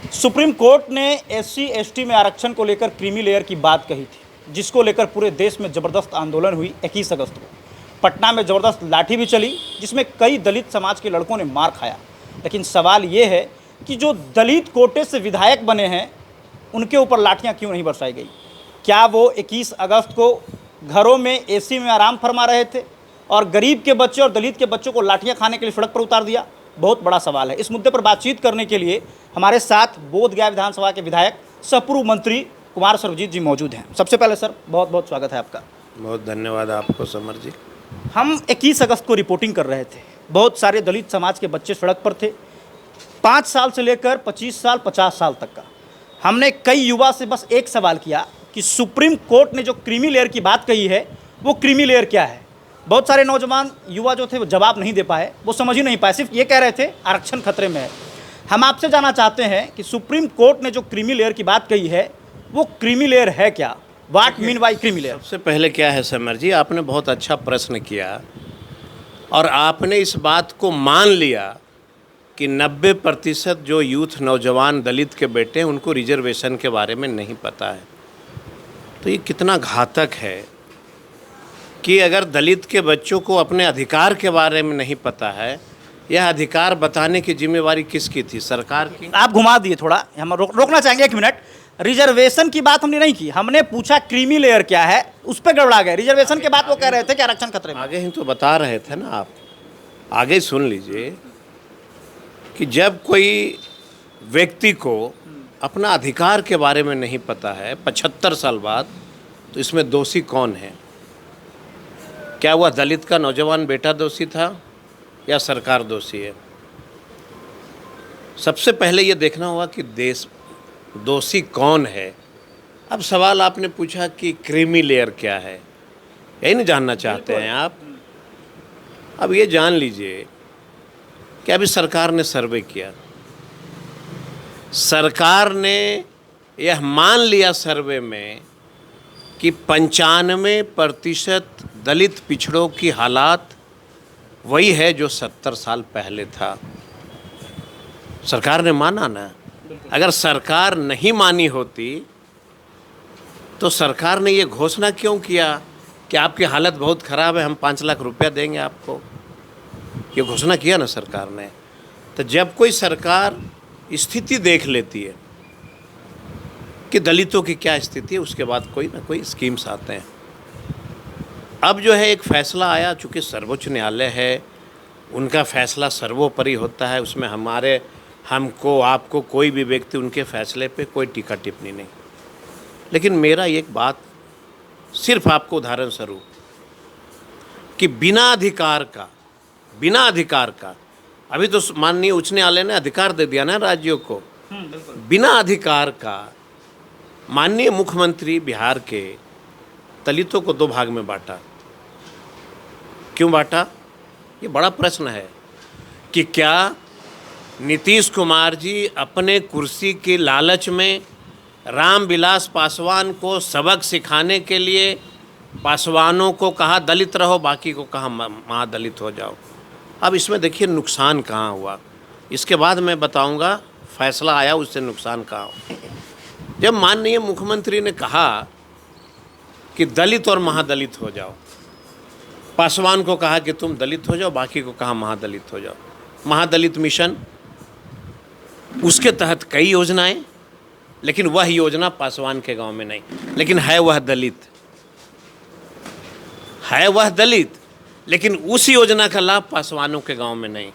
Supreme court ने SC ST में आरक्षण को लेकर क्रीमी लेयर की बात कही थी, जिसको लेकर पूरे देश में ज़बरदस्त आंदोलन हुई 21 अगस्त को। पटना में ज़बरदस्त लाठी भी चली, जिसमें कई दलित समाज के लड़कों ने मार खाया। लेकिन सवाल ये है कि जो दलित कोटे से विधायक बने हैं, उनके ऊपर लाठियाँ क्यों नहीं बरसाई गई? क्या वो 21 अगस्त को घरों में एसी में आराम फरमा रहे थे और गरीब के बच्चे और दलित के बच्चों को लाठियाँ खाने के लिए सड़क पर उतार दिया? बहुत बड़ा सवाल है। इस मुद्दे पर बातचीत करने के लिए हमारे साथ बोधगया विधानसभा के विधायक सह पूर्व मंत्री कुमार सर्वजीत जी मौजूद हैं। सबसे पहले सर, बहुत बहुत स्वागत है आपका। बहुत धन्यवाद आपको समर जी। हम 21 अगस्त को रिपोर्टिंग कर रहे थे, बहुत सारे दलित समाज के बच्चे सड़क पर थे, 5 साल से लेकर 25 साल 50 साल तक का। हमने कई युवा से बस एक सवाल किया कि सुप्रीम कोर्ट ने जो क्रीमी लेयर की बात कही है, वो क्रीमी लेयर क्या है? बहुत सारे नौजवान युवा जो थे वो जवाब नहीं दे पाए, वो समझ ही नहीं पाए, सिर्फ ये कह रहे थे आरक्षण खतरे में है। हम आपसे जानना चाहते हैं कि सुप्रीम कोर्ट ने जो क्रीमी लेयर की बात कही है, वो क्रीमी लेयर है क्या? What mean by creamy layer? सबसे पहले क्या है समर जी, आपने बहुत अच्छा प्रश्न किया और आपने इस बात को मान लिया कि 90% जो यूथ नौजवान दलित के बेटे हैं उनको रिजर्वेशन के बारे में नहीं पता है। तो ये कितना घातक है कि अगर दलित के बच्चों को अपने अधिकार के बारे में नहीं पता है, यह अधिकार बताने की जिम्मेवारी किसकी थी? सरकार की। आप घुमा दिए थोड़ा, हम रोकना चाहेंगे 1 मिनट। रिजर्वेशन की बात हमने नहीं की, हमने पूछा क्रीमी लेयर क्या है, उस पर गड़बड़ा गए। रिजर्वेशन के बाद वो कह रहे थे कि आरक्षण खतरे में। आगे ही तो बता रहे थे ना आप, आगे सुन लीजिए कि जब कोई व्यक्ति को अपना अधिकार के बारे में नहीं पता है 75 साल बाद, तो इसमें दोषी कौन है? क्या वह दलित का नौजवान बेटा दोषी था या सरकार दोषी है? सबसे पहले ये देखना होगा कि देश दोषी कौन है। अब सवाल आपने पूछा कि क्रीमी लेयर क्या है, यही नहीं जानना चाहते हैं आप? अब ये जान लीजिए कि अभी सरकार ने सर्वे किया, सरकार ने यह मान लिया सर्वे में कि 95% दलित पिछड़ों की हालात वही है जो 70 साल पहले था। सरकार ने माना ना। अगर सरकार नहीं मानी होती तो सरकार ने ये घोषणा क्यों किया कि आपकी हालत बहुत ख़राब है, हम 5 लाख रुपया देंगे आपको? ये घोषणा किया ना सरकार ने। तो जब कोई सरकार स्थिति देख लेती है कि दलितों की क्या स्थिति है, उसके बाद कोई ना कोई स्कीम्स आते हैं। अब जो है एक फ़ैसला आया, चूँकि सर्वोच्च न्यायालय है, उनका फ़ैसला सर्वोपरि होता है, उसमें हमको आपको कोई भी व्यक्ति उनके फ़ैसले पे कोई टीका टिप्पणी नहीं। लेकिन मेरा एक बात सिर्फ आपको उदाहरण स्वरूप कि बिना अधिकार का अभी तो माननीय उच्च न्यायालय ने अधिकार दे दिया ना राज्यों को, बिना अधिकार का माननीय मुख्यमंत्री बिहार के दलितों को 2 भाग में बांटा। क्यों बांटा? ये बड़ा प्रश्न है कि क्या नीतीश कुमार जी अपने कुर्सी के लालच में रामविलास पासवान को सबक सिखाने के लिए पासवानों को कहा दलित रहो, बाकी को कहा महादलित हो जाओ? अब इसमें देखिए नुकसान कहाँ हुआ, इसके बाद मैं बताऊंगा फैसला आया उससे नुकसान कहाँ हुआ। जब माननीय मुख्यमंत्री ने कहा कि दलित और महादलित हो जाओ, पासवान को कहा कि तुम दलित हो जाओ, बाकी को कहा महादलित हो जाओ। महादलित मिशन, उसके तहत कई योजनाएं, लेकिन वह योजना पासवान के गांव में नहीं। लेकिन है वह दलित, लेकिन उस योजना का लाभ पासवानों के गांव में नहीं।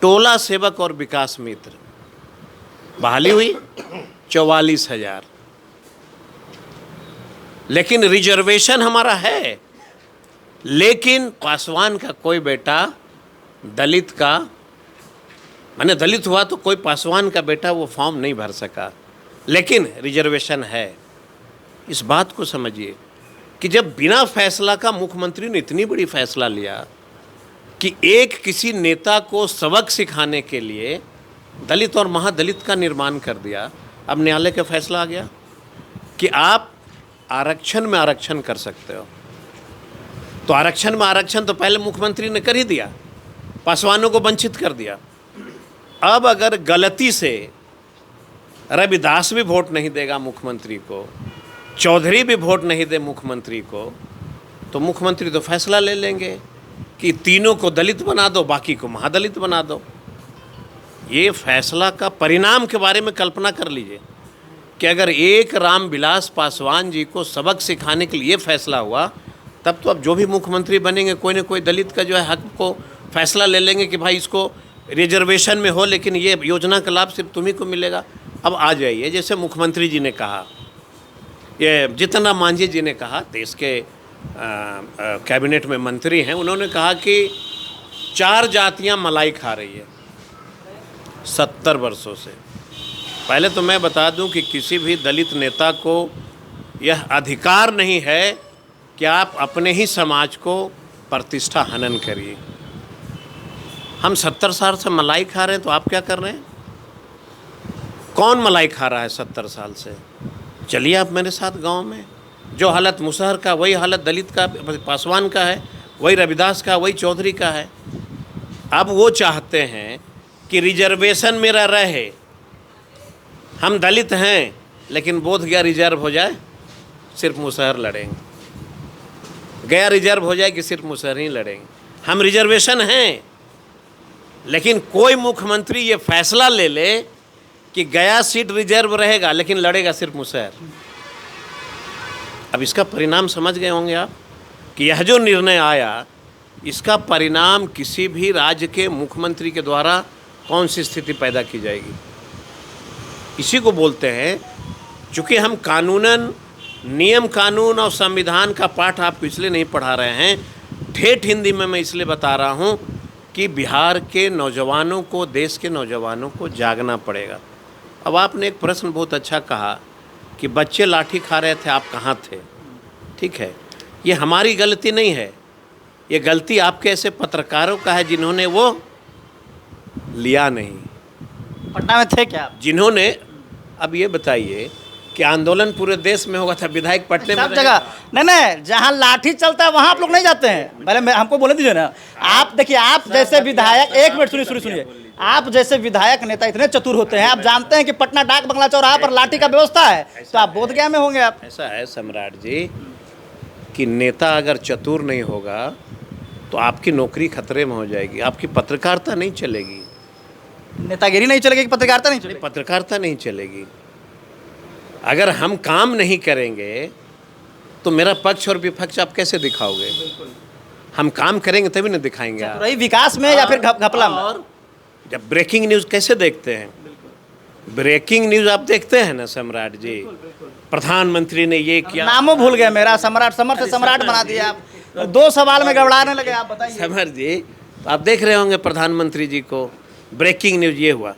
टोला सेवक और विकास मित्र बहाली हुई 44,000, लेकिन रिजर्वेशन हमारा है, लेकिन पासवान का कोई बेटा दलित का, माने दलित हुआ तो कोई पासवान का बेटा वो फॉर्म नहीं भर सका, लेकिन रिजर्वेशन है। इस बात को समझिए कि जब बिना फैसला का मुख्यमंत्री ने इतनी बड़ी फैसला लिया कि एक किसी नेता को सबक सिखाने के लिए दलित और महादलित का निर्माण कर दिया। अब न्यायालय का फैसला आ गया कि आप आरक्षण में आरक्षण कर सकते हो। तो आरक्षण में आरक्षण तो पहले मुख्यमंत्री ने कर ही दिया, पासवानों को वंचित कर दिया। अब अगर गलती से रविदास भी वोट नहीं देगा मुख्यमंत्री को, चौधरी भी वोट नहीं दे मुख्यमंत्री को, तो मुख्यमंत्री तो फैसला ले लेंगे कि तीनों को दलित बना दो, बाकी को महादलित बना दो। ये फैसला का परिणाम के बारे में कल्पना कर लीजिए कि अगर एक रामविलास पासवान जी को सबक सिखाने के लिए फैसला हुआ, तब तो अब जो भी मुख्यमंत्री बनेंगे कोई ना कोई दलित का जो है हक को फैसला ले लेंगे कि भाई इसको रिजर्वेशन में हो, लेकिन ये योजना का लाभ सिर्फ तुम्ही को मिलेगा। अब आ जाइए, जैसे मुख्यमंत्री जी ने कहा, ये जीतन राम मांझी जी ने कहा, देश के कैबिनेट में मंत्री हैं, उन्होंने कहा कि 4 जातियां मलाई खा रही है 70 वर्षों से। पहले तो मैं बता दूं कि किसी भी दलित नेता को यह अधिकार नहीं है कि आप अपने ही समाज को प्रतिष्ठा हनन करिए। हम 70 साल से मलाई खा रहे हैं, तो आप क्या कर रहे हैं? कौन मलाई खा रहा है 70 साल से? चलिए आप मेरे साथ गांव में, जो हालत मुसहर का वही हालत दलित का, पासवान का है, वही रविदास का, वही चौधरी का है। अब वो चाहते हैं कि रिजर्वेशन मेरा रहे, हम दलित हैं लेकिन बोध गया रिजर्व हो जाए, सिर्फ मुसहर लड़ेंगे, गया रिजर्व हो जाए कि सिर्फ मुसहर ही लड़ेंगे। हम रिजर्वेशन हैं, लेकिन कोई मुख्यमंत्री ये फैसला ले ले कि गया सीट रिजर्व रहेगा लेकिन लड़ेगा सिर्फ मुसहर। अब इसका परिणाम समझ गए होंगे आप कि यह जो निर्णय आया, इसका परिणाम किसी भी राज्य के मुख्यमंत्री के द्वारा कौन सी स्थिति पैदा की जाएगी। इसी को बोलते हैं, चूँकि हम कानूनन, नियम कानून और संविधान का पाठ आपको इसलिए नहीं पढ़ा रहे हैं, ठेठ हिंदी में मैं इसलिए बता रहा हूँ कि बिहार के नौजवानों को, देश के नौजवानों को जागना पड़ेगा। अब आपने एक प्रश्न बहुत अच्छा कहा कि बच्चे लाठी खा रहे थे, आप कहाँ थे? ठीक है, ये हमारी गलती नहीं है, ये गलती आपके ऐसे पत्रकारों का है जिन्होंने वो लिया नहीं। पटना में थे क्या आप? जिन्होंने, अब ये बताइए कि आंदोलन पूरे देश में होगा था, विधायक पटने में सब जगह नहीं, जहाँ लाठी चलता है वहाँ आप लोग नहीं जाते हैं। पहले हमको बोले दीजिए ना। आप देखिए, आप जैसे विधायक, एक मिनट सुनिए, आप जैसे विधायक नेता इतने चतुर होते हैं, आप जानते हैं कि पटना डाक बंगला चौराहा पर लाठी का व्यवस्था है, तो आप बोधगया में होंगे। आप ऐसा है सम्राट जी कि नेता अगर चतुर नहीं होगा तो आपकी नौकरी खतरे में हो जाएगी, आपकी पत्रकारिता नहीं चलेगी। नेतागिरी नहीं चलेगी, पत्रकारिता नहीं चलेगी, पत्रकारिता नहीं चलेगी। अगर हम काम नहीं करेंगे तो मेरा पक्ष और विपक्ष आप कैसे दिखाओगे? हम काम करेंगे तभी ना दिखाएंगे आप। रही विकास में या फिर घपला में। और जब ब्रेकिंग न्यूज़ कैसे देखते हैं, ब्रेकिंग न्यूज़ आप देखते हैं ना सम्राट जी, प्रधानमंत्री ने ये किया, नामों भूल गए मेरा, सम्राट समर से सम्राट बना दिया आप। 2 सवाल में गड़बड़ाने लगे। आप बताइए समर जी, तो आप देख रहे होंगे प्रधानमंत्री जी को, ब्रेकिंग न्यूज़ ये हुआ,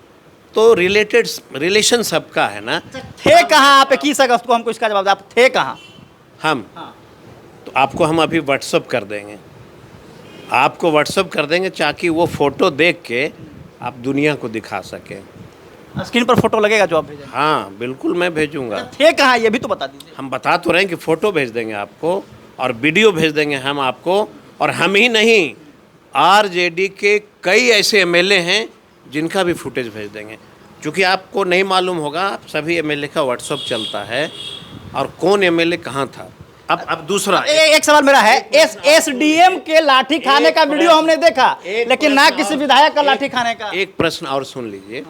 तो रिलेशन सबका है ना। थे कहाँ आप? 21 अगस्त को हमको इसका जवाब दो, आप थे कहाँ? हम तो आपको हम अभी व्हाट्सअप कर देंगे, आपको व्हाट्सअप कर देंगे ताकि वो फ़ोटो देख के आप दुनिया को दिखा सकें। स्क्रीन पर फोटो लगेगा जो आप भेजें? हाँ बिल्कुल, मैं भेजूंगा। थे कहाँ ये भी तो बता दीजिए। हम बता तो रहे हैं कि फ़ोटो भेज देंगे आपको और वीडियो भेज देंगे हम आपको, और हम ही नहीं, आरजेडी के कई ऐसे एमएलए हैं जिनका भी फुटेज भेज देंगे। क्योंकि आपको नहीं मालूम होगा, आप सभी एमएलए का व्हाट्सअप चलता है और कौन एमएलए कहाँ था। अब दूसरा एक सवाल मेरा है, एसडीएम के लाठी खाने का वीडियो हमने देखा, लेकिन ना किसी विधायक का लाठी खाने का। एक प्रश्न और सुन लीजिए,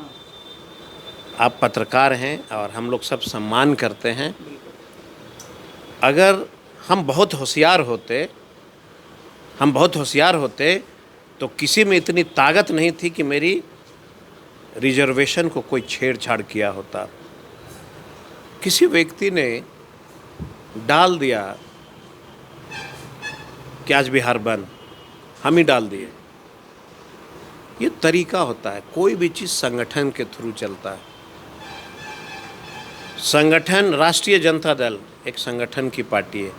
आप पत्रकार हैं और हम लोग सब सम्मान करते हैं। अगर हम बहुत होशियार होते तो किसी में इतनी ताकत नहीं थी कि मेरी रिजर्वेशन को कोई छेड़छाड़ किया होता। किसी व्यक्ति ने डाल दिया कि आज बिहार बंद, हम ही डाल दिए। ये तरीका होता है, कोई भी चीज़ संगठन के थ्रू चलता है। संगठन, राष्ट्रीय जनता दल एक संगठन की पार्टी है,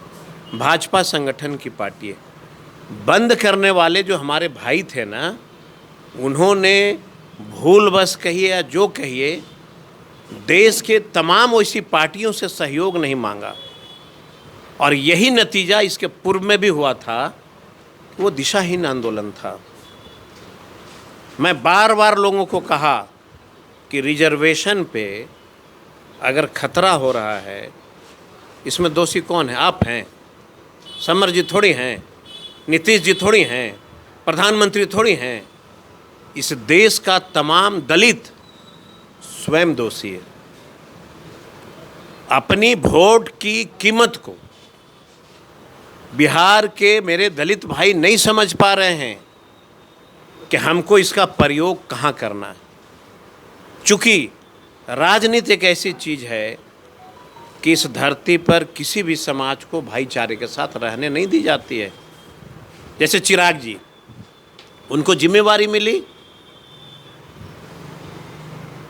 भाजपा संगठन की पार्टी है। बंद करने वाले जो हमारे भाई थे ना, उन्होंने भूलवश कहिए या जो कहिए, देश के तमाम वैसी पार्टियों से सहयोग नहीं मांगा, और यही नतीजा इसके पूर्व में भी हुआ था। वो दिशाहीन आंदोलन था। मैं बार बार लोगों को कहा कि रिजर्वेशन पे अगर खतरा हो रहा है, इसमें दोषी कौन है? आप हैं, समर जी थोड़ी हैं, नीतीश जी थोड़ी हैं, प्रधानमंत्री थोड़ी हैं। इस देश का तमाम दलित स्वयं दोषी है। अपनी वोट की कीमत को बिहार के मेरे दलित भाई नहीं समझ पा रहे हैं कि हमको इसका प्रयोग कहाँ करना है। चूँकि राजनीति एक ऐसी चीज़ है कि इस धरती पर किसी भी समाज को भाईचारे के साथ रहने नहीं दी जाती है। जैसे चिराग जी, उनको जिम्मेवारी मिली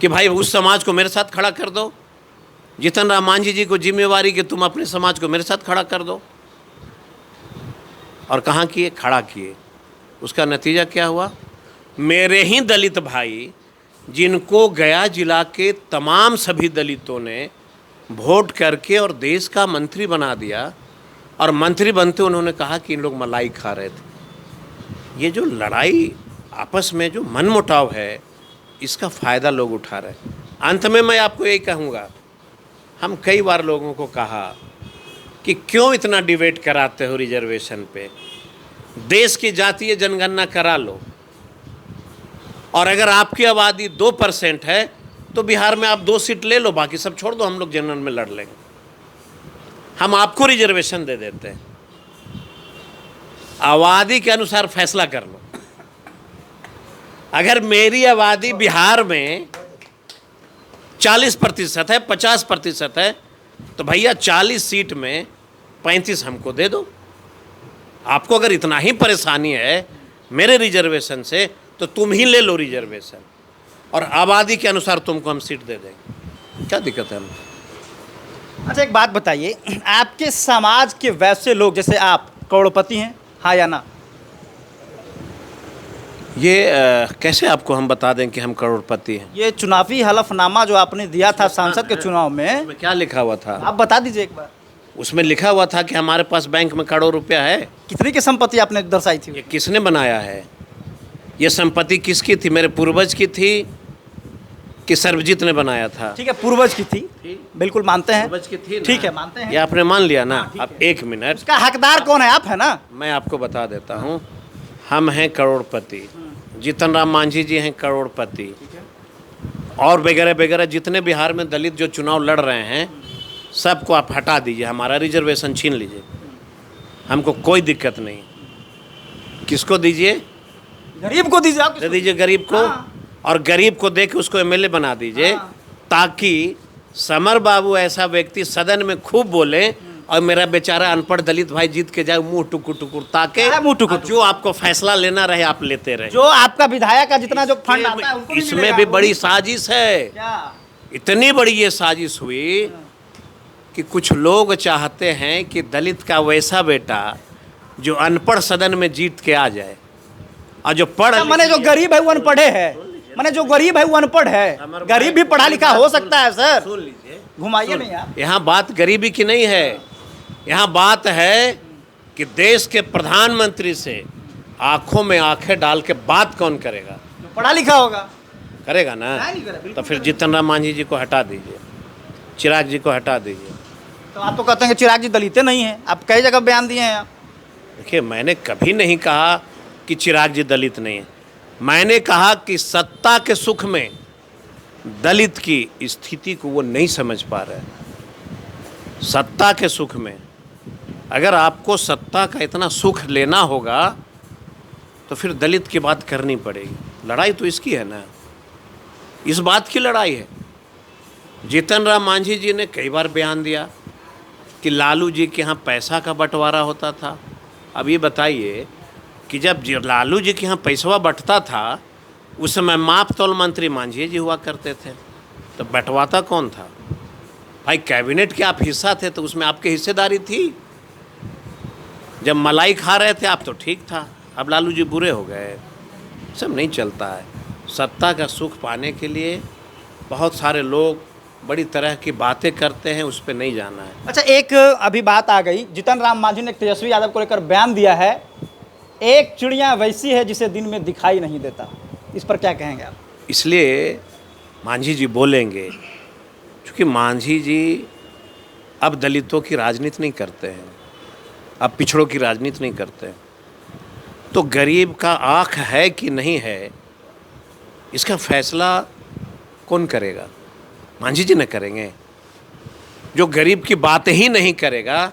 कि भाई उस समाज को मेरे साथ खड़ा कर दो। जीतन राम मांझी जी को जिम्मेवारी कि तुम अपने समाज को मेरे साथ खड़ा कर दो। और कहाँ किए? खड़ा किए। उसका नतीजा क्या हुआ? मेरे ही दलित भाई, जिनको गया जिला के तमाम सभी दलितों ने वोट करके और देश का मंत्री बना दिया, और मंत्री बनते उन्होंने कहा कि इन लोग मलाई खा रहे थे। ये जो लड़ाई आपस में जो मनमुटाव है, इसका फ़ायदा लोग उठा रहे हैं। अंत में मैं आपको यही कहूँगा, हम कई बार लोगों को कहा कि क्यों इतना डिबेट कराते हो रिजर्वेशन पे, देश की जातीय जनगणना करा लो, और अगर आपकी आबादी 2% है तो बिहार में आप 2 सीट ले लो, बाकी सब छोड़ दो, हम लोग जनरल में लड़ लेंगे, हम आपको रिजर्वेशन दे देते हैं, आबादी के अनुसार फैसला कर लो। अगर मेरी आबादी बिहार में 40% है, 50% है, तो भैया 40 सीट में 35 हमको दे दो। आपको अगर इतना ही परेशानी है मेरे रिजर्वेशन से, तो तुम ही ले लो रिजर्वेशन, और आबादी के अनुसार तुमको हम सीट दे देंगे। क्या दिक्कत है हमें? अच्छा, एक बात बताइए, आपके समाज के वैसे लोग जैसे आप करोड़पति हैं, हाँ या ना? ये कैसे आपको हम बता दें कि हम करोड़पति हैं? ये चुनावी हलफनामा जो आपने दिया था सांसद के चुनाव में, उसमें क्या लिखा हुआ था? आप बता दीजिए एक बार। उसमें लिखा हुआ था कि हमारे पास बैंक में करोड़ रुपया है। कितनी की संपत्ति आपने दर्शाई थी? ये किसने बनाया है? ये संपत्ति किसकी थी? मेरे पूर्वज की थी कि सर्वजीत ने बनाया था? ठीक है, पूर्वज की थी, बिल्कुल मानते हैं, पूर्वज की थी ना? ठीक है, मानते हैं। ये आपने मान लिया ना? ठीक अब है। एक मिनट, उसका हकदार कौन है? आप है ना? मैं आपको बता देता हूँ। हम हैं करोड़पति, जीतन राम मांझी जी हैं करोड़पति, और वगैरह वगैरह जितने बिहार में दलित जो चुनाव लड़ रहे हैं, सबको आप हटा दीजिए, हमारा रिजर्वेशन छीन लीजिए, हमको कोई दिक्कत नहीं। किसको दीजिए? गरीब को दीजिए। आप दे दीजिए गरीब को, और गरीब को दे के उसको एमएलए बना दीजिए, ताकि समर बाबू ऐसा व्यक्ति सदन में खूब बोले और मेरा बेचारा अनपढ़ दलित भाई जीत के जाए मुंह टुकुर टुकुर ताके, मुंह टुकुर, जो आपको फैसला लेना रहे आप लेते रहे। जो आपका विधायक का जितना जो फंड आता है उनको इसमें मिलेगा। भी बड़ी साजिश है। क्या? इतनी बड़ी ये साजिश हुई कि कुछ लोग चाहते हैं कि दलित का वैसा बेटा जो अनपढ़ सदन में जीत के आ जाए, और जो मैंने जो गरीब है वो अनपढ़े है, मैंने जो गरीब है वो अनपढ़ है, गरीब भी पढ़ा लिखा हो सकता है सर। सुन लीजिए, घुमाइए नहीं आप। यहाँ बात गरीबी की नहीं है, यहाँ बात है कि देश के प्रधानमंत्री से आंखों में आंखें डाल के बात कौन करेगा? जो पढ़ा लिखा होगा करेगा ना? नहीं करेगा, बिल्कुल तो फिर जीतन राम मांझी जी को हटा दीजिए, चिराग जी को हटा दीजिए। तो आप तो कहते हैं कि चिराग जी दलित नहीं हैं, आप कई जगह बयान दिए हैं आप। देखिए, मैंने कभी नहीं कहा कि चिराग जी दलित नहीं है। मैंने कहा कि सत्ता के सुख में दलित की स्थिति को वो नहीं समझ पा रहे। सत्ता के सुख में, अगर आपको सत्ता का इतना सुख लेना होगा तो फिर दलित की बात करनी पड़ेगी। लड़ाई तो इसकी है ना, इस बात की लड़ाई है। जीतन राम मांझी जी ने कई बार बयान दिया कि लालू जी के यहाँ पैसा का बंटवारा होता था। अब ये बताइए कि जब लालू जी के यहाँ पैसा बंटता था, उस समय माप तौल मंत्री मांझी जी हुआ करते थे, तो बंटवाता कौन था? भाई कैबिनेट के आप हिस्सा थे तो उसमें आपकी हिस्सेदारी थी। जब मलाई खा रहे थे आप तो ठीक था, अब लालू जी बुरे हो गए। सब नहीं चलता है। सत्ता का सुख पाने के लिए बहुत सारे लोग बड़ी तरह की बातें करते हैं, उस पर नहीं जाना है। अच्छा, एक अभी बात आ गई, जीतन राम मांझी ने तेजस्वी यादव को लेकर बयान दिया है, एक चिड़िया वैसी है जिसे दिन में दिखाई नहीं देता। इस पर क्या कहेंगे आप? इसलिए मांझी जी बोलेंगे, क्योंकि क्योंकि मांझी जी अब दलितों की राजनीति नहीं करते हैं, अब पिछड़ों की राजनीति नहीं करते हैं। तो गरीब का आँख है कि नहीं है, इसका फैसला कौन करेगा? मांझी जी न करेंगे। जो गरीब की बात ही नहीं करेगा,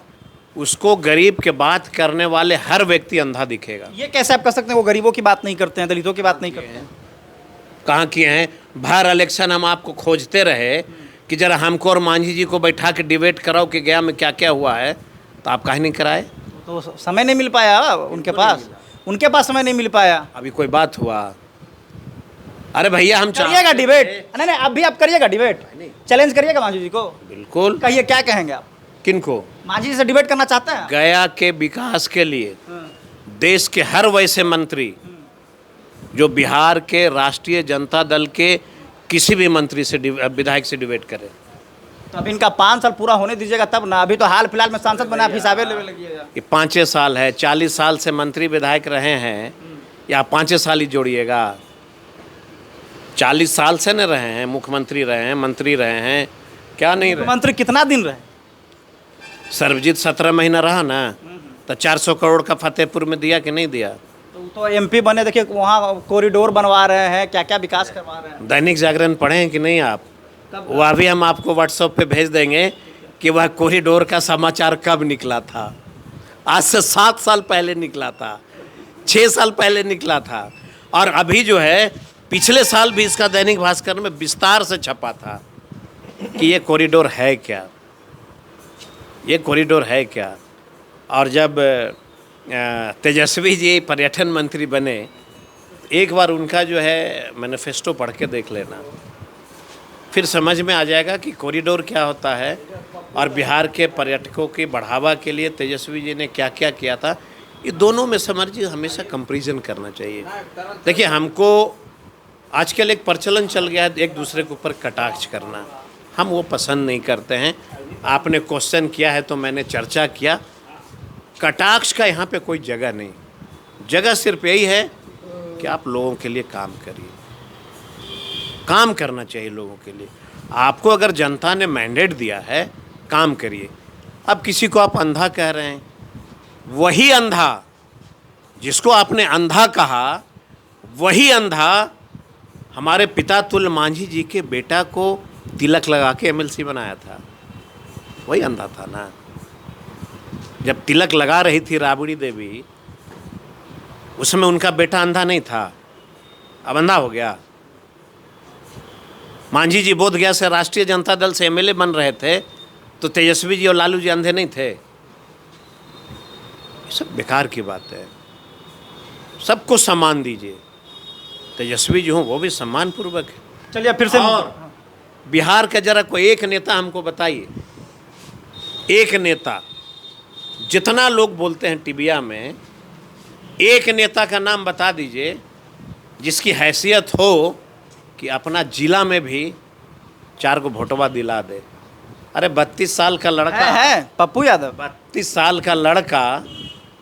उसको गरीब के बात करने वाले हर व्यक्ति अंधा दिखेगा। ये कैसे आप कह सकते हैं वो गरीबों की बात नहीं करते हैं, दलितों की बात नहीं करते हैं? कहाँ किए हैं? बाहर इलेक्शन हम आपको खोजते रहे कि जरा हमको और मांझी जी को बैठा के डिबेट कराओ कि गया में क्या क्या हुआ है, तो आप काहे नहीं कराए? तो समय नहीं मिल पाया उनके पास समय नहीं मिल पाया। अभी कोई बात हुआ? अरे भैया हम करिएगा डिबेट, नहीं नहीं अभी आप करिएगा डिबेट, चैलेंज करिएगा मांझी जी को। बिल्कुल। कहिए क्या कहेंगे आप? किनको? मांझी जी से डिबेट करना चाहते हैं? गया के विकास के लिए देश के हर वैसे मंत्री जो बिहार के राष्ट्रीय जनता दल के किसी भी मंत्री से विधायक से डिबेट करे। तो अब इनका 5 साल पूरा होने दीजिएगा तब ना, अभी तो हाल फिलहाल में सांसद बने, आप हिसाबे लेवे लगिएगा। ये 5 साल है, 40 साल से मंत्री विधायक रहे हैं, या 5 साल ही जोड़िएगा? 40 साल से न रहे हैं, मुख्यमंत्री रहे हैं, मंत्री रहे हैं, क्या नहीं रहे? मंत्री कितना दिन रहे? सर्वजीत 17 महीना रहा ना, तो 400 करोड़ का फतेहपुर में दिया कि नहीं दिया? तो एमपी बने, देखिए वहाँ कॉरिडोर बनवा रहे हैं, क्या क्या विकास करवा रहे हैं। दैनिक जागरण पढ़े हैं कि नहीं आप? वह भी हम आपको व्हाट्सएप पे भेज देंगे कि वह कॉरिडोर का समाचार कब निकला था। आज से 7 साल पहले निकला था, 6 साल पहले निकला था, और अभी जो है पिछले साल भी इसका दैनिक भास्कर में विस्तार से छपा था कि ये कॉरिडोर है क्या, ये कॉरिडोर है क्या। और जब तेजस्वी जी पर्यटन मंत्री बने, एक बार उनका जो है मैनिफेस्टो पढ़ के देख लेना, फिर समझ में आ जाएगा कि कॉरिडोर क्या होता है और बिहार के पर्यटकों के बढ़ावा के लिए तेजस्वी जी ने क्या क्या किया था। ये दोनों में समझिए हमेशा कंपैरिजन करना चाहिए। देखिए, हमको आजकल एक प्रचलन चल गया है एक दूसरे के ऊपर कटाक्ष करना, हम वो पसंद नहीं करते हैं। आपने क्वेश्चन किया है तो मैंने चर्चा किया, कटाक्ष का यहाँ पे कोई जगह नहीं। जगह सिर्फ यही है कि आप लोगों के लिए काम करिए, काम करना चाहिए लोगों के लिए। आपको अगर जनता ने मैंडेट दिया है, काम करिए। अब किसी को आप अंधा कह रहे हैं, वही अंधा जिसको आपने अंधा कहा, वही अंधा हमारे पिता तुल्य मांझी जी के बेटा को तिलक लगा के एमएलसी बनाया था, वही अंधा था ना। जब तिलक लगा रही थी राबड़ी देवी, उसमें उनका बेटा अंधा नहीं था, अब अंधा हो गया। मांझी जी बोधगया से राष्ट्रीय जनता दल से एमएलए बन रहे थे, तो तेजस्वी जी और लालू जी अंधे नहीं थे? ये सब बेकार की बात है। सबको सम्मान दीजिए, तेजस्वी जी हों वो भी सम्मान पूर्वक है। चलिए फिर से और बिहार का जरा कोई एक नेता हमको बताइए, एक नेता, जितना लोग बोलते हैं टीबिया में, एक नेता का नाम बता दीजिए जिसकी हैसियत हो कि अपना जिला में भी 4 को वोटवा दिला दे। अरे 32 साल का लड़का है पप्पू यादव, 32 साल का लड़का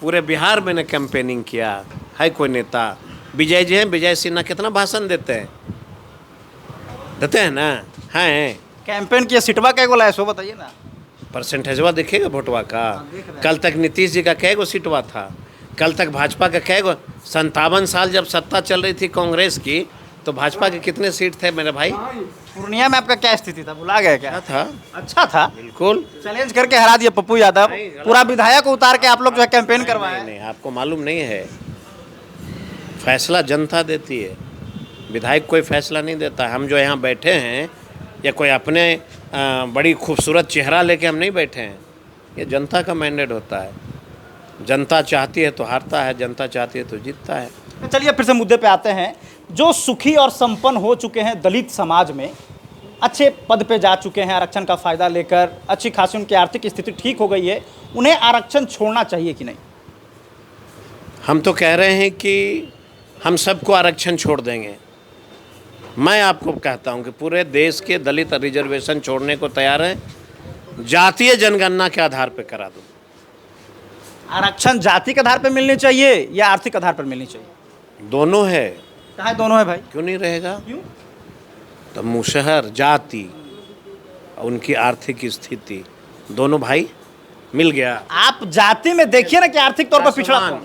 पूरे बिहार में ने कैंपेनिंग किया है। कोई नेता, विजय जी हैं, विजय सिन्हा कितना भाषण देते हैं, देते हैं ना? हैं कैंपेन किया, सिटवा क्या गोला है सो बताइए ना। परसेंटेजवा देखेगा वोटवा का। कल तक नीतीश जी का कैगो सीटवा था, कल तक भाजपा का कैगो। 57 साल जब सत्ता चल रही थी कांग्रेस की, तो भाजपा के कितने सीट थे मेरे भाई? पूर्णिया में आपका क्या स्थिति था, भुला गए क्या? था, अच्छा था, बिल्कुल। चैलेंज करके हरा दिया पप्पू यादव, पूरा विधायक को उतार के आप लोग जो है कैंपेन करवाए। नहीं, आपको मालूम नहीं है, फैसला जनता देती है, विधायक कोई फैसला नहीं देता। हम जो यहाँ बैठे हैं, या कोई अपने बड़ी खूबसूरत चेहरा लेके हम नहीं बैठे हैं, ये जनता का मैंडेट होता है। जनता चाहती है तो हारता है, जनता चाहती है तो जीतता है। चलिए फिर से मुद्दे पे आते हैं। जो सुखी और संपन्न हो चुके हैं दलित समाज में, अच्छे पद पे जा चुके हैं आरक्षण का फ़ायदा लेकर, अच्छी खासी उनकी आर्थिक स्थिति ठीक हो गई है, उन्हें आरक्षण छोड़ना चाहिए कि नहीं? हम तो कह रहे हैं कि हम सबको आरक्षण छोड़ देंगे। मैं आपको कहता हूं कि पूरे देश के दलित रिजर्वेशन छोड़ने को तैयार हैं, जातीय जनगणना के आधार पर करा दो। आरक्षण जाति के आधार पर मिलनी चाहिए या आर्थिक आधार पर मिलनी चाहिए? दोनों है। कहाँ दोनों है भाई? क्यों नहीं रहेगा? क्यों? तो मुशहर जाति उनकी आर्थिक स्थिति, दोनों भाई मिल गया। आप जाति में देखिए ना कि आर्थिक तौर पर पिछड़ा कौन है।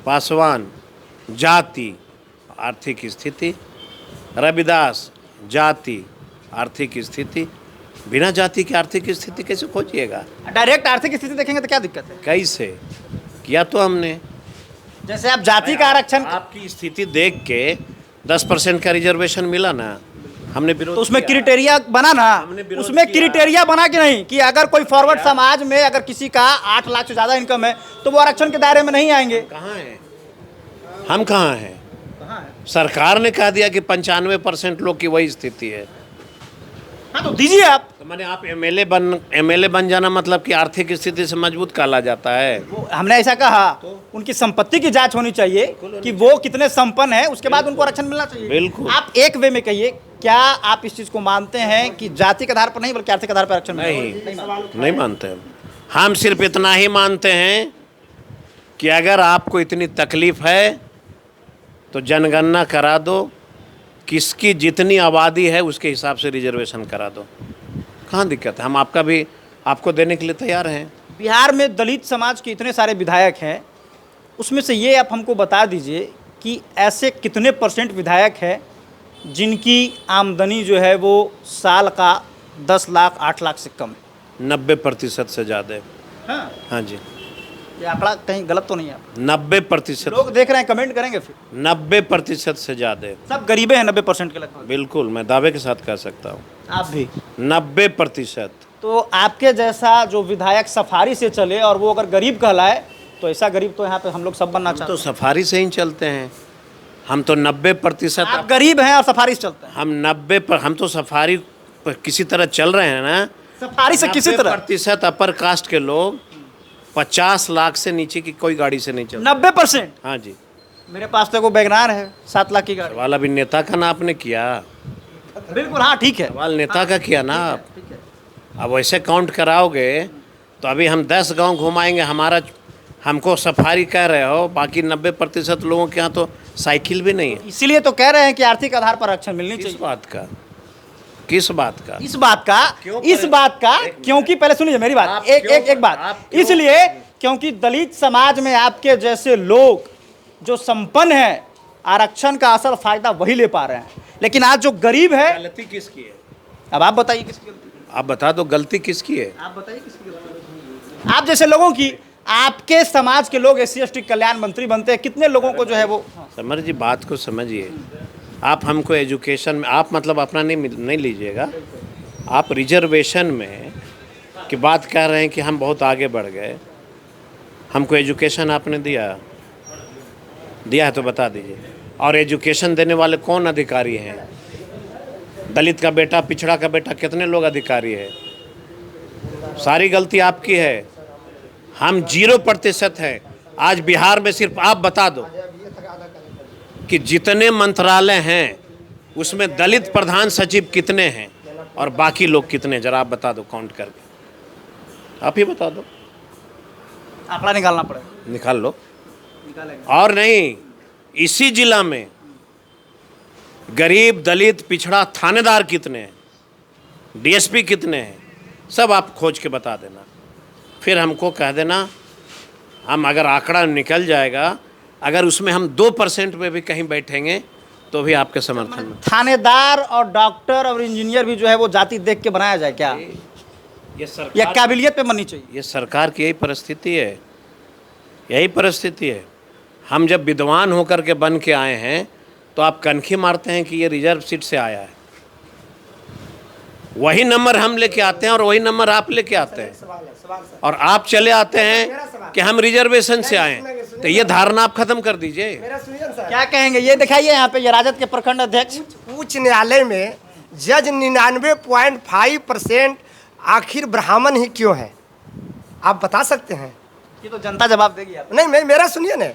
पासवान जाति आर्थिक स्थिति, रविदास जाति आर्थिक स्थिति, बिना जाति की आर्थिक स्थिति कैसे खोजिएगा? डायरेक्ट आर्थिक स्थिति देखेंगे तो क्या दिक्कत है? कैसे किया तो हमने, जैसे आप जाति का आरक्षण, आपकी स्थिति देख के 10% का रिजर्वेशन मिला ना, हमने विरोध तो उसमें किया। क्राइटेरिया बना ना, हमने विरोध उसमें किया। क्राइटेरिया बना कि नहीं कि अगर कोई फॉरवर्ड समाज में अगर किसी का 8 लाख से ज्यादा इनकम है तो वो आरक्षण के दायरे में नहीं आएंगे। कहाँ हैं हम? कहाँ हैं? सरकार ने कह दिया कि 95% लोग की वही स्थिति है। हाँ तो दीजिए आप। तो मैंने आप एमएलए बन जाना मतलब कि आर्थिक स्थिति से मजबूत काला जाता है। हमने ऐसा कहा उनकी संपत्ति की जांच होनी चाहिए कि वो कितने संपन्न है, उसके बाद उनको आरक्षण मिलना चाहिए। बिल्कुल। आप एक वे में कहिए, क्या आप इस चीज को मानते हैं कि जाति के आधार पर नहीं बल्कि आर्थिक आधार पर आरक्षण नहीं मानते हम सिर्फ इतना ही मानते हैं कि अगर आपको इतनी तकलीफ है तो जनगणना करा दो, किसकी जितनी आबादी है उसके हिसाब से रिजर्वेशन करा दो। कहाँ दिक्कत है? हम आपको देने के लिए तैयार हैं। बिहार में दलित समाज के इतने सारे विधायक हैं, उसमें से ये आप हमको बता दीजिए कि ऐसे कितने % विधायक हैं जिनकी आमदनी जो है वो साल का 10 लाख 8 लाख से कम है? 90% से ज़्यादा है। हाँ जी, ये आंकड़ा कहीं गलत तो नहीं है? 90%। लोग देख रहे हैं, कमेंट करेंगे फिर। 90% से ज़्यादा है। सब गरीबे हैं 90% के लगभग। बिल्कुल, मैं दावे के साथ कह सकता हूँ। आप भी 90%। तो आपके जैसा जो विधायक सफारी से चले और वो अगर गरीब कहलाए तो ऐसा गरीब तो यहाँ पे हम लोग सब बनना चाहते तो सफारी से ही चलते हैं हम तो। 90% हैं। आप गरीब हैं और सफारी से चलते हैं। हम तो सफारी पर किसी तरह चल रहे हैं ना। सफारी से किसी तरह 90% अपर कास्ट के लोग 50 लाख से नीचे की कोई गाड़ी से नहीं चलते। 90%? हाँ जी। मेरे पास तो वो वैगनार है 7 लाख की गाड़ी। सवाल अभी नेता का ना आपने किया। बिल्कुल, हाँ ठीक है। सवाल नेता का किया ना आप। अब वैसे काउंट कराओगे तो अभी हम 10 गांव घुमाएंगे, हमको सफारी कह रहे हो, बाकी 90% लोगों के यहाँ तो साइकिल भी नहीं है। इसीलिए तो कह रहे हैं कि आर्थिक आधार पर आरक्षण मिलनी किस चाहिए। बात का? किस बात का? इस बात का क्योंकि पहले सुनिए मेरी बात, एक बात, इसलिए क्योंकि दलित समाज में आपके जैसे लोग जो संपन्न हैं आरक्षण का असल फायदा वही ले पा रहे हैं, लेकिन आज जो गरीब है। गलती किसकी है? अब आप बताइए किसकी गलती? आप बता दो गलती किसकी है? आप बताइए किसकी गलती? आप जैसे लोगों की, आपके समाज के लोग SC ST कल्याण मंत्री बनते हैं, कितने लोगों को जो है वो। समझ जी, बात को समझिए। आप हमको एजुकेशन में, आप मतलब अपना नहीं लीजिएगा, आप रिजर्वेशन में की बात कह रहे हैं कि हम बहुत आगे बढ़ गए। हमको एजुकेशन आपने दिया है तो बता दीजिए। और एजुकेशन देने वाले कौन अधिकारी हैं? दलित का बेटा, पिछड़ा का बेटा, कितने लोग अधिकारी है? सारी गलती आपकी है। हम 0% हैं। आज बिहार में सिर्फ आप बता दो कि जितने मंत्रालय हैं उसमें दलित प्रधान सचिव कितने हैं और बाकी लोग कितने, जरा आप बता दो काउंट करके। आप ही बता दो। आंकड़ा निकालना पड़ेगा। निकाल लो। और नहीं, इसी जिला में गरीब, दलित, पिछड़ा थानेदार कितने हैं, DSP कितने हैं, सब आप खोज के बता देना। फिर हमको कह देना, हम अगर आंकड़ा निकल जाएगा, अगर उसमें हम 2% में भी कहीं बैठेंगे तो भी आपके समर्थन में। थानेदार और डॉक्टर और इंजीनियर भी जो है वो जाति देख के बनाया जाए क्या? ये सरकार, या काबिलियत पे बननी चाहिए? ये सरकार की यही परिस्थिति है, यही परिस्थिति है। हम जब विद्वान होकर के बन के आए हैं तो आप कनखी मारते हैं कि ये रिजर्व सीट से आया है। वही नंबर हम लेके आते हैं और वही नंबर आप लेके आते हैं, और आप चले आते हैं कि हम रिजर्वेशन से आए हैं। तो ये धारणा आप खत्म कर दीजिए। क्या कहेंगे? ये दिखाइए यहाँ पे, ये राजद के प्रखंड अध्यक्ष। उच्च न्यायालय में जज 99.5% आखिर ब्राह्मण ही क्यों है? आप बता सकते हैं? ये तो जनता जवाब देगी आप। नहीं, मेरा सुनिए ना।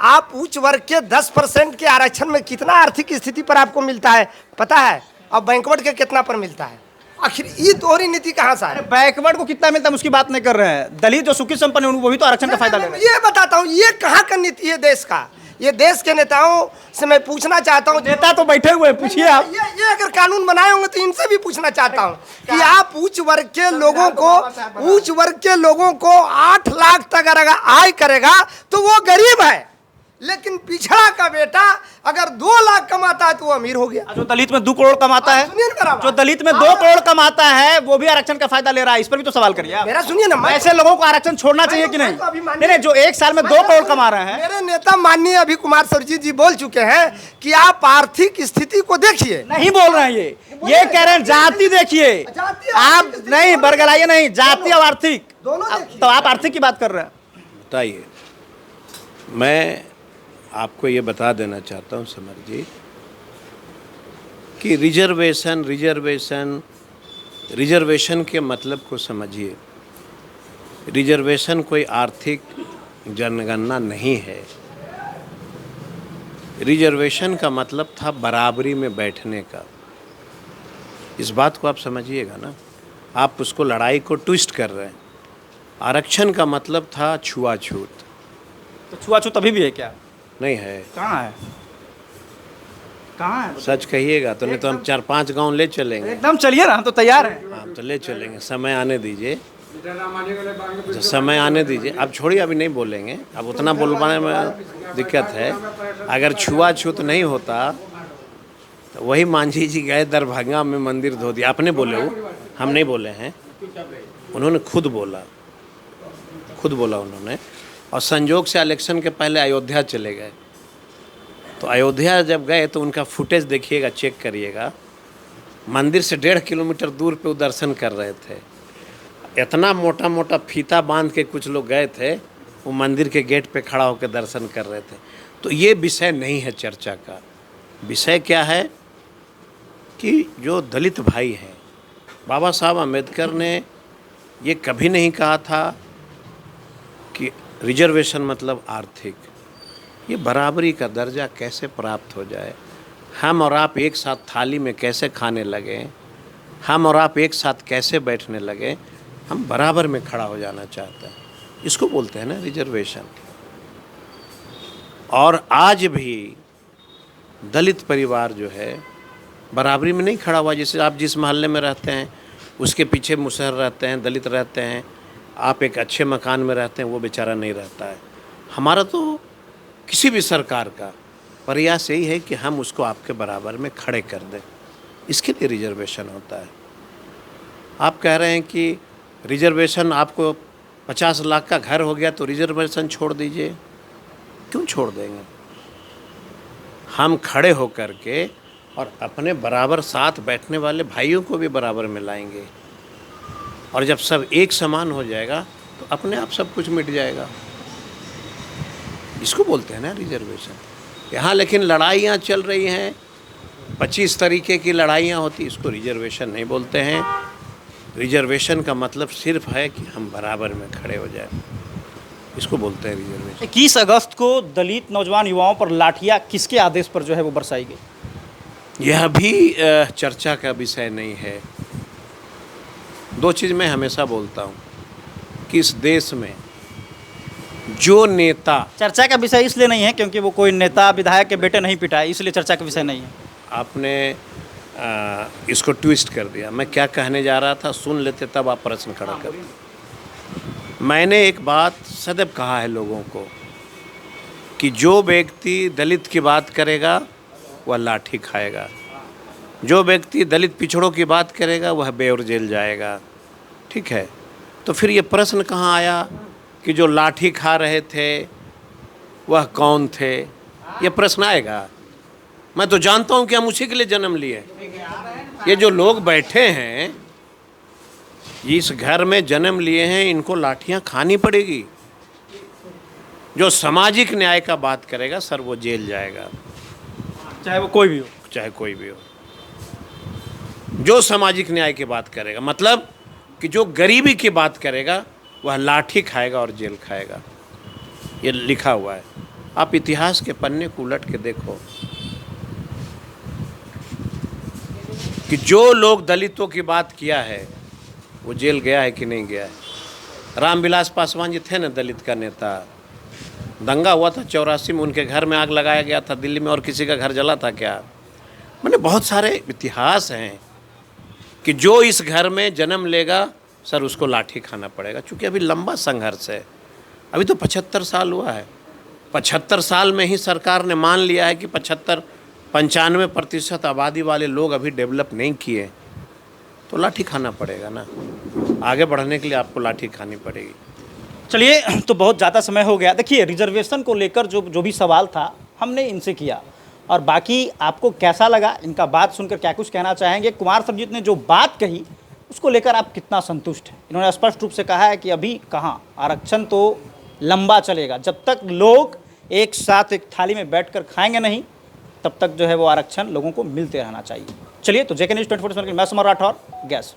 आप उच्च वर्ग के 10% के आरक्षण में कितना आर्थिक स्थिति पर आपको मिलता है पता है? और बैंकवर्ड के कितना पर मिलता है? आखिर ये दोहरी नीति कहाँ से है? बैकवर्ड को कितना मिलता है उसकी बात नहीं कर रहे हैं। दलित जो सुखी संपन्न है वो भी तो आरक्षण का फायदा ले रहे हैं। ये बताता हूँ, ये कहाँ का नीति है देश का? ये देश के नेताओं से मैं पूछना चाहता हूँ, नेता तो बैठे हुए हैं, पूछिए आप। ये अगर कानून बनाए होंगे तो इनसे भी पूछना चाहता हूँ कि आप उच्च वर्ग के लोगों को 8 लाख तक अगर आय करेगा तो वो गरीब है, लेकिन पिछड़ा का बेटा अगर 2 लाख कमाता है तो वो अमीर हो गया। जो दलित में 2 करोड़ कमाता है, सुनिए ना मेरा बात। जो दलित में 2 करोड़ कमाता है वो भी आरक्षण का फायदा ले रहा है, इस पर भी तो सवाल करिए आप। मेरा सुनिए ना, ऐसे लोगों को आरक्षण छोड़ना चाहिए कि नहीं? नहीं, जो एक साल में 2 करोड़ कमा रहे हैं। मेरे नेता माननीय अभी कुमार सुरजीत जी बोल चुके हैं कि आप आर्थिक स्थिति को देखिए। नहीं बोल रहे हैं ये कह रहे हैं जाति देखिए आप, नहीं बरगलाइए नहीं, जाति और आर्थिक दोनों तो आप आर्थिक की बात कर रहे हैं। बताइए, मैं आपको ये बता देना चाहता हूँ समर जी कि रिजर्वेशन के मतलब को समझिए। रिजर्वेशन कोई आर्थिक जनगणना नहीं है। रिजर्वेशन का मतलब था बराबरी में बैठने का। इस बात को आप समझिएगा ना, आप उसको लड़ाई को ट्विस्ट कर रहे हैं। आरक्षण का मतलब था छुआछूत। तो छुआछूत अभी भी है क्या? नहीं है। कहाँ है? कहाँ है? सच कहिएगा तो, नहीं तो हम 4-5 गांव ले चलेंगे। एकदम चलिए ना, हम तो तैयार हैं। हम तो ले चलेंगे, समय आने दीजिए, जो समय आने दीजिए। अब छोड़िए, अभी नहीं बोलेंगे, अब उतना बोलवाने में दिक्कत है। अगर छुआछूत नहीं होता तो वही मांझी जी गए दरभंगा में मंदिर धो दिया। आपने बोले हो, हम नहीं बोले हैं, उन्होंने खुद बोला उन्होंने। और संजोग से इलेक्शन के पहले अयोध्या चले गए। तो अयोध्या जब गए तो उनका फुटेज देखिएगा, चेक करिएगा। मंदिर से 1.5 किलोमीटर दूर पे वो दर्शन कर रहे थे। इतना मोटा मोटा फीता बांध के कुछ लोग गए थे, वो मंदिर के गेट पे खड़ा होकर दर्शन कर रहे थे। तो ये विषय नहीं है चर्चा का। विषय क्या है कि जो दलित भाई हैं, बाबा साहब अम्बेडकर ने ये कभी नहीं कहा था कि रिजर्वेशन मतलब आर्थिक। ये बराबरी का दर्जा कैसे प्राप्त हो जाए, हम और आप एक साथ थाली में कैसे खाने लगे, हम और आप एक साथ कैसे बैठने लगे, हम बराबर में खड़ा हो जाना चाहते हैं। इसको बोलते हैं ना रिजर्वेशन। और आज भी दलित परिवार जो है बराबरी में नहीं खड़ा हुआ। जैसे आप जिस मोहल्ले में रहते हैं उसके पीछे मुसहर रहते हैं, दलित रहते हैं, आप एक अच्छे मकान में रहते हैं, वो बेचारा नहीं रहता है। हमारा तो किसी भी सरकार का प्रयास यही है कि हम उसको आपके बराबर में खड़े कर दें। इसके लिए रिजर्वेशन होता है। आप कह रहे हैं कि रिजर्वेशन, आपको 50 लाख का घर हो गया तो रिजर्वेशन छोड़ दीजिए। क्यों छोड़ देंगे? हम खड़े होकर के और अपने बराबर साथ बैठने वाले भाइयों को भी बराबर में लाएंगे। और जब सब एक समान हो जाएगा तो अपने आप सब कुछ मिट जाएगा। इसको बोलते हैं ना रिजर्वेशन। यहाँ लेकिन लड़ाइयाँ चल रही हैं, 25 तरीके की लड़ाइयाँ होती, इसको रिजर्वेशन नहीं बोलते हैं। रिजर्वेशन का मतलब सिर्फ है कि हम बराबर में खड़े हो जाए, इसको बोलते हैं रिजर्वेशन। 21 अगस्त को दलित नौजवान युवाओं पर लाठियाँ किसके आदेश पर जो है वो बरसाई गई? यह भी चर्चा का विषय नहीं है। 2 चीज़ मैं हमेशा बोलता हूँ कि इस देश में जो नेता, चर्चा का विषय इसलिए नहीं है क्योंकि वो कोई नेता विधायक के बेटे नहीं पिटा है, इसलिए चर्चा का विषय नहीं है। आपने इसको ट्विस्ट कर दिया। मैं क्या कहने जा रहा था सुन लेते, तब आप प्रश्न खड़ा करते। मैंने एक बात सदैव कहा है लोगों को कि जो व्यक्ति दलित की बात करेगा वह लाठी खाएगा, जो व्यक्ति दलित पिछड़ों की बात करेगा वह बेउर जेल जाएगा। ठीक है, तो फिर ये प्रश्न कहाँ आया कि जो लाठी खा रहे थे वह कौन थे? ये प्रश्न आएगा। मैं तो जानता हूँ कि हम उसी के लिए जन्म लिए। ये जो लोग बैठे हैं, इस घर में जन्म लिए हैं, इनको लाठियाँ खानी पड़ेगी। जो सामाजिक न्याय का बात करेगा सर वो जेल जाएगा, चाहे वो कोई भी हो। चाहे कोई भी हो। जो सामाजिक न्याय की बात करेगा, मतलब कि जो गरीबी की बात करेगा वह लाठी खाएगा और जेल खाएगा। ये लिखा हुआ है। आप इतिहास के पन्ने को उलट के देखो कि जो लोग दलितों की बात किया है वो जेल गया है कि नहीं गया है। रामविलास पासवान जी थे ना दलित का नेता, दंगा हुआ था 84 में, उनके घर में आग लगाया गया था दिल्ली में, और किसी का घर जला था क्या? मैंने बहुत सारे इतिहास हैं कि जो इस घर में जन्म लेगा सर उसको लाठी खाना पड़ेगा। चूँकि अभी लंबा संघर्ष है, अभी तो 75 साल हुआ है। 75 साल में ही सरकार ने मान लिया है कि 95% आबादी वाले लोग अभी डेवलप नहीं किए, तो लाठी खाना पड़ेगा ना। आगे बढ़ने के लिए आपको लाठी खानी पड़ेगी। चलिए, तो बहुत ज़्यादा समय हो गया। देखिए, रिजर्वेशन को लेकर जो भी सवाल था हमने इनसे किया, और बाकी आपको कैसा लगा, इनका बात सुनकर क्या कुछ कहना चाहेंगे? कुमार सर्वजीत ने जो बात कही उसको लेकर आप कितना संतुष्ट हैं? इन्होंने स्पष्ट रूप से कहा है कि अभी कहाँ, आरक्षण तो लंबा चलेगा, जब तक लोग एक साथ एक थाली में बैठकर खाएंगे नहीं तब तक जो है वो आरक्षण लोगों को मिलते रहना चाहिए। चलिए, तो जेके न्यूज़ 24 मैं सुमन राठौर, गैस।